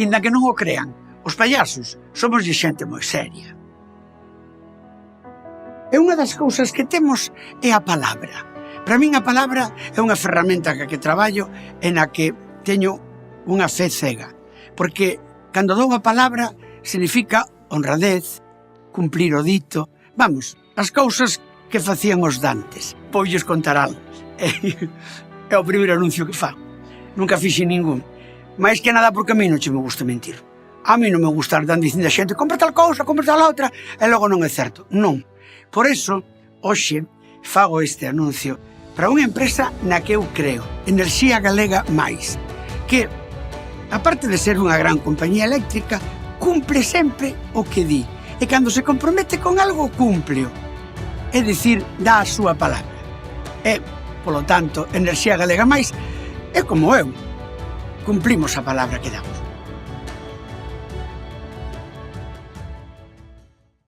Inda que non o crean, os payasos somos de xente moi seria. E unha das cousas que temos é a palabra. Para min a palabra é unha ferramenta que traballo e na que teño unha fe cega. Porque cando dou a palabra significa honradez, cumplir o dito, vamos, as cousas que facían os dantes. Poulles contar algo. É o primeiro anuncio que fago. Nunca fixe ningún. Mais que nada porque a mí non che me gusta mentir. A mí non me gusta andar dicindo a xente compra tal cousa, compra tal outra, e logo non é certo. Non. Por eso, hoxe, fago este anuncio para unha empresa na que eu creo, Enerxía Galega Máis, que, aparte de ser unha gran compañía eléctrica, cumple sempre o que di. E cando se compromete con algo, cúmpleo. É dicir, dá a súa palabra. E, polo tanto, Enerxía Galega Máis é como eu. Cumplimos a palabra que damos.